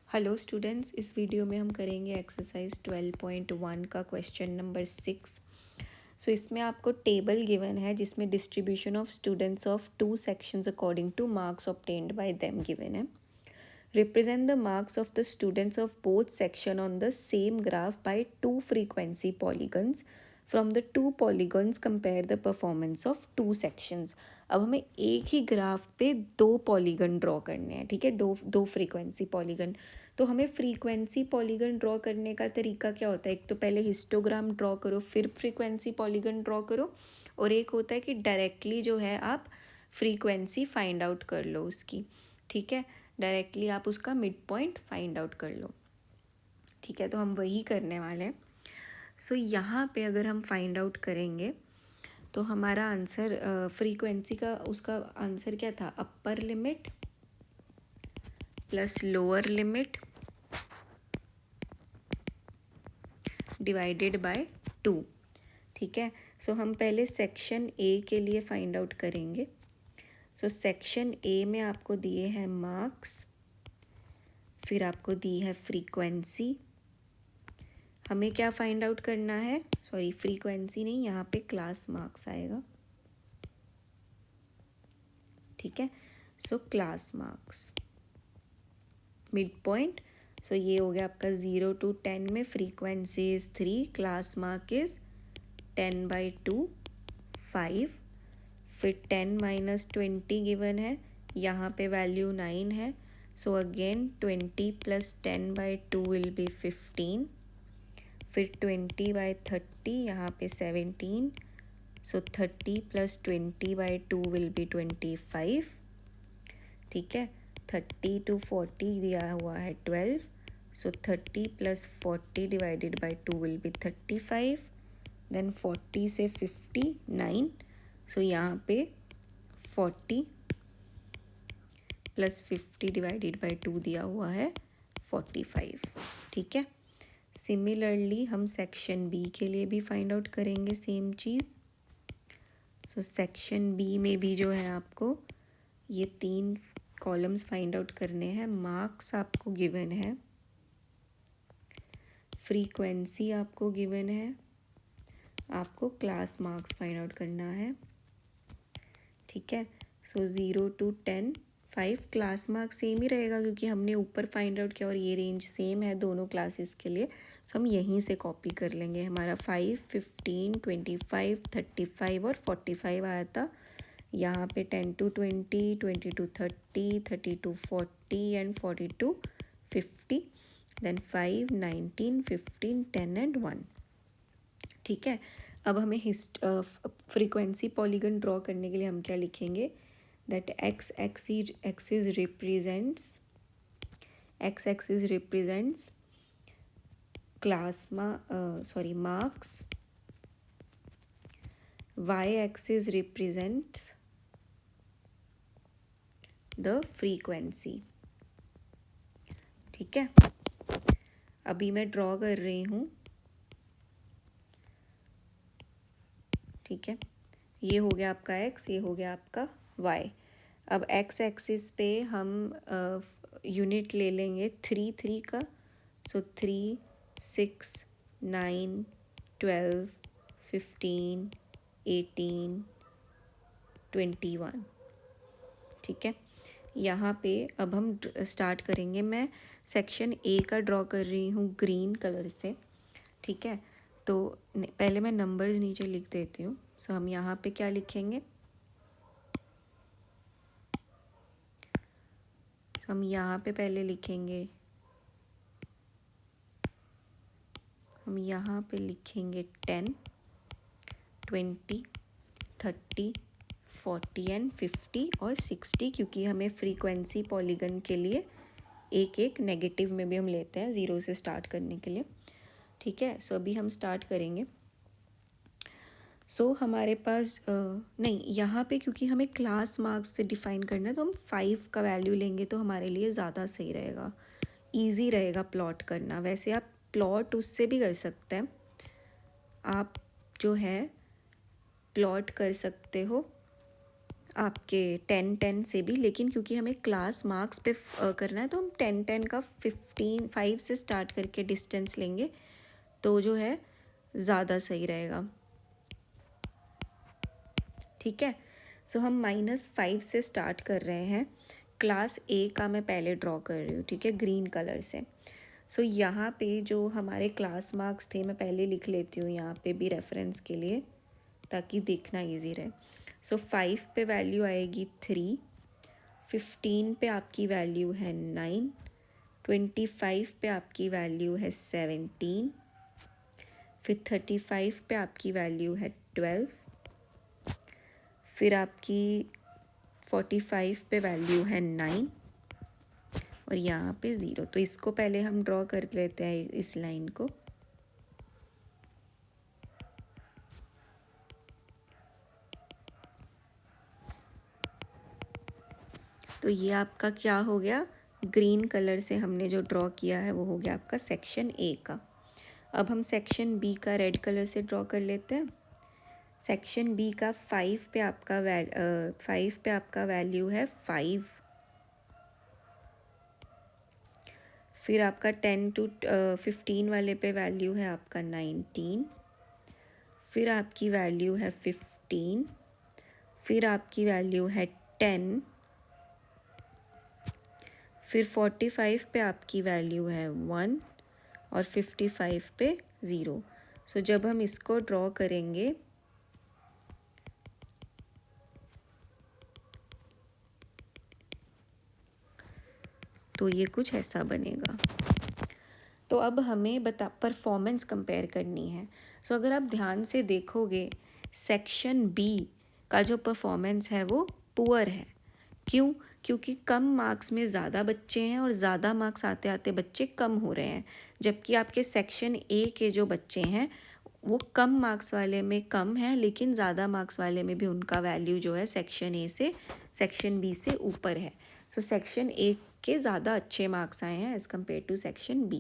Hello students, इस video में हम करेंगे एक्सरसाइज 12.1 का क्वेश्चन नंबर 6। सो इसमें आपको टेबल गिवन है जिसमें distribution of students of 2 sections according to marks obtained by them given है। Represent the marks of the students of both section on the same graph by 2 frequency polygons. From the 2 polygons compare the performance of 2 sections. अब हमें एक ही graph पे 2 polygon draw करने हैं, ठीक है, दो फ्रीक्वेंसी पॉलीगन। तो हमें फ्रीक्वेंसी पॉलीगन ड्रॉ करने का तरीका क्या होता है? एक तो पहले हिस्टोग्राम ड्रॉ करो, फिर फ्रीक्वेंसी पॉलीगन ड्रॉ करो, और एक होता है कि डायरेक्टली जो है आप फ्रीक्वेंसी फाइंड आउट कर लो उसकी, ठीक है, डायरेक्टली आप उसका मिड पॉइंट फाइंड आउट कर लो, ठीक है। तो हम वही करने वाले हैं। सो यहाँ पे अगर हम फाइंड आउट करेंगे तो हमारा आंसर फ्रीक्वेंसी का उसका आंसर क्या था? Upper limit plus lower limit divided by 2, ठीक है। सो हम पहले सेक्शन ए के लिए फाइंड आउट करेंगे। सो सेक्शन ए में आपको दिए हैं मार्क्स, फिर आपको दी है फ्रीक्वेंसी। हमें क्या फाइंड आउट करना है? सॉरी, फ्रीक्वेंसी नहीं, यहाँ पे क्लास मार्क्स आएगा, ठीक है। So class marks mid point. So ये हो गया आपका 0 to 10 में frequency is 3, class mark is 10/2 5। फिर 10 - 20 गिवन है, यहाँ पे वैल्यू 9 है। So again 20 + 10/2 will be 15। फिर 20/30 यहाँ पे 17। सो 30 + 20/2 विल बी 25, ठीक है। 30 to 40 दिया हुआ है 12। So 30 + 40 divided by 2 will be 35। Then 40 से 50 9। सो यहाँ पे 40 + 50 डिवाइडेड बाई 2 दिया हुआ है 45, ठीक है। सिमिलरली हम सेक्शन बी के लिए भी फाइंड आउट करेंगे सेम चीज़। सो सेक्शन बी में भी जो है आपको ये 3 कॉलम्स फाइंड आउट करने हैं। मार्क्स आपको गिवन है, फ्रीक्वेंसी आपको गिवन है, आपको क्लास मार्क्स फाइंड आउट करना है, ठीक है। सो 0 to 10 5, क्लास मार्क्स सेम ही रहेगा क्योंकि हमने ऊपर फाइंड आउट किया और ये रेंज सेम है दोनों क्लासेस के लिए। सो हम यहीं से कॉपी कर लेंगे। हमारा 5 15 25 35 और 45 आया था। यहाँ पे 10 to 20 20 to 30 30 to 40 and 40 to 50। Then 5 19 15 10 and 1, ठीक है। अब हमें फ्रीक्वेंसी पॉलीगन ड्रॉ करने के लिए हम क्या लिखेंगे? That x axis represents marks, y axis represents the frequency, ठीक है। अभी मैं ड्रॉ कर रही हूँ, ठीक है। ये हो गया आपका x, ये हो गया आपका y। अब x एक्सिस पे हम यूनिट ले लेंगे 3 3 का। सो 3 6 9 12 15 18 21, ठीक है। यहाँ पे अब हम स्टार्ट करेंगे। मैं सेक्शन ए का ड्रॉ कर रही हूँ ग्रीन कलर से, ठीक है। तो पहले मैं नंबर्स नीचे लिख देती हूँ। सो हम यहाँ पे क्या लिखेंगे? हम यहाँ पे पहले लिखेंगे, हम यहाँ पे लिखेंगे 10 20 30 40 एंड 50 और 60, क्योंकि हमें फ्रीक्वेंसी पॉलीगन के लिए एक एक नेगेटिव में भी हम लेते हैं 0 से स्टार्ट करने के लिए, ठीक है। सो अभी हम स्टार्ट करेंगे। सो हमारे पास नहीं, यहाँ पे क्योंकि हमें क्लास मार्क्स से डिफ़ाइन करना है तो हम 5 का वैल्यू लेंगे तो हमारे लिए ज़्यादा सही रहेगा, ईजी रहेगा प्लॉट करना। वैसे आप प्लॉट उससे भी कर सकते हैं, आप जो है प्लॉट कर सकते हो आपके 10-10 से भी, लेकिन क्योंकि हमें क्लास मार्क्स पे करना है तो हम 10-10 का 5 से स्टार्ट करके डिस्टेंस लेंगे तो जो है ज़्यादा सही रहेगा। ठीक है, सो हम -5 से स्टार्ट कर रहे हैं। क्लास ए का मैं पहले ड्रॉ कर रही हूँ, ठीक है, ग्रीन कलर से। सो यहाँ पे जो हमारे क्लास मार्क्स थे मैं पहले लिख लेती हूँ यहाँ पे भी रेफरेंस के लिए, ताकि देखना इजी रहे। सो 5 पे वैल्यू आएगी 3, 15 पे आपकी वैल्यू है 9, 25 पे आपकी वैल्यू है 17, फिर 35 पे आपकी वैल्यू है 12, फिर आपकी 45 पे वैल्यू है 9 और यहाँ पे 0। तो इसको पहले हम ड्रॉ कर लेते हैं इस लाइन को। तो ये आपका क्या हो गया, ग्रीन कलर से हमने जो ड्रॉ किया है वो हो गया आपका सेक्शन ए का। अब हम सेक्शन बी का रेड कलर से ड्रॉ कर लेते हैं। सेक्शन बी का 5 पे आपका वैल्यू है 5, फिर आपका 10 to 15 वाले पे वैल्यू है आपका 19, फिर आपकी वैल्यू है 15, फिर आपकी वैल्यू है 10, फिर 45 पे आपकी वैल्यू है 1 और 55 पे 0। सो जब हम इसको ड्रॉ करेंगे तो ये कुछ ऐसा बनेगा। तो अब हमें परफॉर्मेंस कंपेयर करनी है। सो अगर आप ध्यान से देखोगे सेक्शन बी का जो परफॉर्मेंस है वो पुअर है। क्यों? क्योंकि कम मार्क्स में ज़्यादा बच्चे हैं और ज़्यादा मार्क्स आते आते बच्चे कम हो रहे हैं, जबकि आपके सेक्शन ए के जो बच्चे हैं वो कम मार्क्स वाले में कम है, लेकिन ज़्यादा मार्क्स वाले में भी उनका वैल्यू जो है सेक्शन ए से सेक्शन बी से ऊपर है। सो सेक्शन ए के ज़्यादा अच्छे मार्क्स आए हैं as compare to section B.